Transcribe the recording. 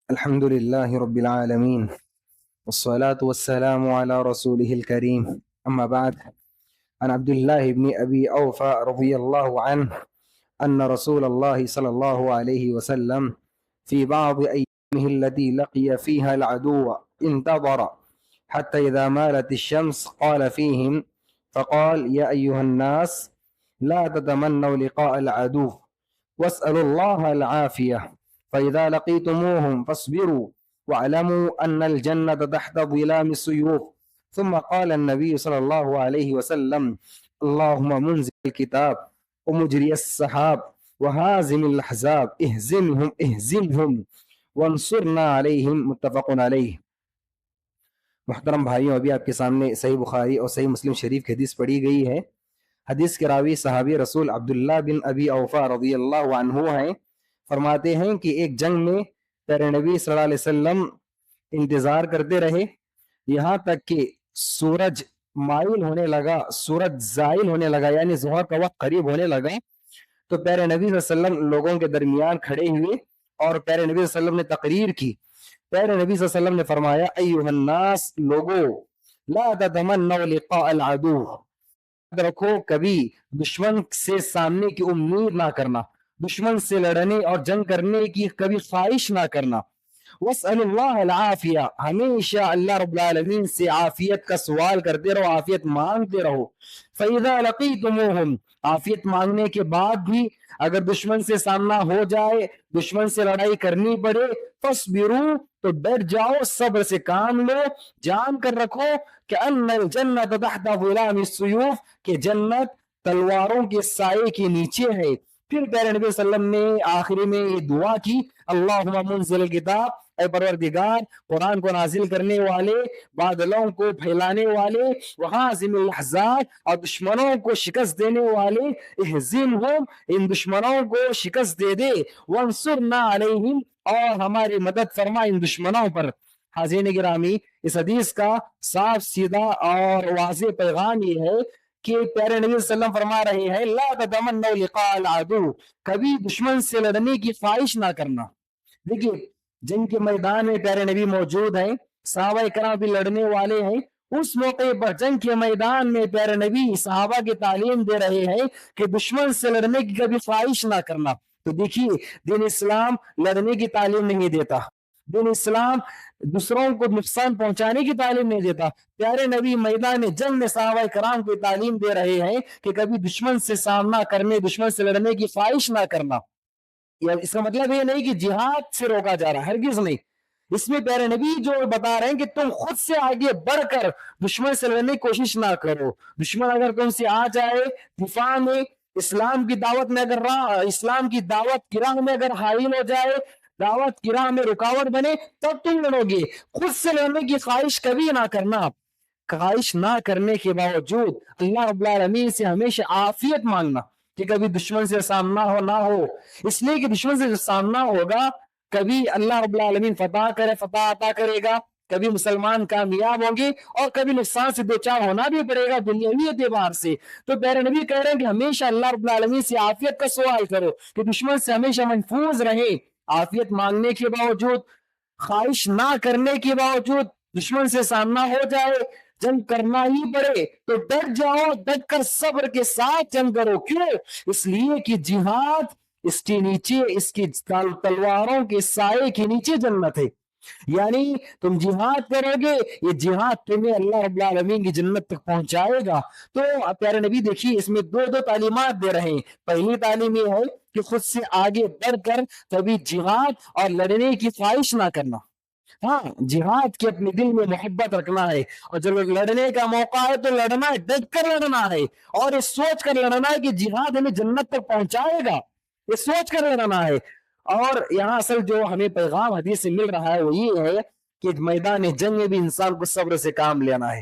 الحمد لله رب العالمين والصلاة والسلام على رسوله الكريم أما بعد. عن عبد الله بن أبي أوفى رضي الله عنه أن رسول الله صلى الله عليه وسلم في بعض أيامه التي لقي فيها العدو انتظر حتى إذا مالت الشمس قال فيهم فقال: يا أيها الناس لا تتمنوا لقاء العدو واسألوا الله العافية، فإذا لقيتموهم فاصبروا واعلموا أن الجنة تحت ظلام السيوف. ثم قال النبي صلى الله عليه وسلم: اللهم منزل الكتاب ومجري السحاب وهازم الأحزاب اهزمهم وانصرنا عليهم. متفق علیہ. محترم بھائیوں، ابھی آپ کے سامنے صحیح بخاری اور صحیح مسلم شریف کی حدیث پڑھی گئی ہے. حدیث کے راوی صحابی رسول عبداللہ بن ابی اوفا رضی اللہ عنہ ہیں. فرماتے ہیں کہ ایک جنگ میں پیارے نبی صلی اللہ علیہ وسلم انتظار کرتے رہے یہاں تک کہ سورج مائل ہونے لگا، سورج زائل ہونے لگا، یعنی ظہر کا وقت قریب ہونے لگا. تو پیارے نبی صلی اللہ علیہ وسلم لوگوں کے درمیان کھڑے ہوئے اور پیارے نبی صلی اللہ علیہ وسلم نے تقریر کی. پیارے نبی صلی اللہ علیہ وسلم نے فرمایا: ایھا الناس، لوگو، لا تتمنوا لقاء العدو، رکھو کبھی دشمن سے سامنے کی امید نہ کرنا، دشمن سے لڑنے اور جنگ کرنے کی کبھی خواہش نہ کرنا. وَاسْأَلُوا اللَّهَ الْعَافِيَةَ، ہمیشہ اللہ رب العالمین سے عافیت کا سوال کرتے رہو، عافیت مانگتے رہو. فَإِذَا لَقِيتُمُوهُمْ، عافیت مانگنے کے بعد بھی اگر دشمن سے سامنا ہو جائے، دشمن سے لڑائی کرنی پڑے، فَاصْبِرُوا، تو ڈٹ جاؤ، صبر سے کام لو، جان کر رکھو کہ ان الجنت تحت ظلام السیوف، کہ جنت تلواروں کے سائے کے نیچے ہے. پھر پیارے نبی صلی اللہ علیہ وسلم نے آخری میں یہ دعا کی: اللہم منزل الکتاب، اے پروردگار قرآن کو نازل کرنے والے، بادلوں کو پھیلانے والے، وہازم الاحزاب، اور دشمنوں کو شکست دینے والے، اہزمہم، ان دشمنوں کو شکست دے دے، وانصرنا علیہم، اور ہماری مدد فرما ان دشمنوں پر. حاضرین گرامی، اس حدیث کا صاف سیدھا اور واضح پیغام یہ ہے کہ پیارے نبی صلی اللہ علیہ وسلم فرما رہے ہیں: لا تتمنوا لقاء العدو، کبھی دشمن سے لڑنے کی خواہش نہ کرنا. دیکھیے، جنگ کے میدان میں پیارے نبی موجود ہیں، صحابہ کرام بھی لڑنے والے ہیں. اس موقع پر جنگ کے میدان میں پیارے نبی صحابہ کی تعلیم دے رہے ہیں کہ دشمن سے لڑنے کی کبھی خواہش نہ کرنا. تو دیکھیے، دین اسلام لڑنے کی تعلیم نہیں دیتا، دین اسلام دوسروں کو نقصان پہنچانے کی تعلیم نہیں دیتا. پیارے نبی میدان جنگ میں صحابہ کرام کو تعلیم دے رہے ہیں کہ کبھی دشمن سے سامنا کرنے، دشمن سے لڑنے کی خواہش نہ کرنا. اس کا مطلب یہ نہیں کہ جہاد سے روکا جا رہا، ہرگز نہیں. اس میں پیارے نبی جو بتا رہے ہیں کہ تم خود سے آگے بڑھ کر دشمن سے لڑنے کی کوشش نہ کرو. دشمن اگر تم سے آ جائے، دفاع میں، اسلام کی دعوت میں اگر اسلام کی دعوت کی راہ میں اگر حائل ہو جائے، دعوت کی راہ میں رکاوٹ بنے، تب تم لڑو گے. خود سے لڑنے کی خواہش کبھی نہ کرنا. خواہش نہ کرنے کے باوجود اللہ رب العالمین سے ہمیشہ عافیت مانگنا کہ کبھی دشمن سے سامنا ہو نہ ہو. اس لیے کہ دشمن سے جو سامنا ہوگا، کبھی اللہ رب العالمین فتح عطا کرے گا، کبھی مسلمان کامیاب ہوں گے، اور کبھی نقصان سے دوچار ہونا بھی پڑے گا دنیاوی اعتبار سے. تو پیارے نبی کہہ رہے ہیں کہ ہمیشہ اللہ رب العالمین سے عافیت کا سوال کرو کہ دشمن سے ہمیشہ محفوظ رہے. عافیت مانگنے کے باوجود، خواہش نہ کرنے کے باوجود، دشمن سے سامنا ہو جائے، جنگ کرنا ہی پڑے تو ڈٹ جاؤ، ڈٹ کر صبر کے ساتھ جنگ کرو. کیوں؟ اس لیے کہ جہاد، اس کے نیچے، اس کی تلواروں کے سائے کے نیچے جنت ہے. یعنی تم جہاد کرو گے، یہ جہاد تمہیں اللہ رب العالمین کی جنت تک پہنچائے گا. تو پیارے نبی دیکھیے، اس میں دو تعلیمات دے رہے ہیں. پہلی تعلیم یہ ہے کہ خود سے آگے بڑھ کر کبھی جہاد اور لڑنے کی خواہش نہ کرنا. ہاں، جہاد کے اپنے دل میں محبت رکھنا ہے، اور جب لڑنے کا موقع ہے تو لڑنا ہے، ڈٹ کر لڑنا ہے، اور یہ سوچ کر لڑنا ہے کہ جہاد ہمیں جنت تک پہنچائے گا. یہ سوچ کر لڑنا ہے. اور یہاں اصل جو ہمیں پیغام حدیث سے مل رہا ہے وہ یہ ہے کہ میدان جنگ میں بھی انسان کو صبر سے کام لینا ہے.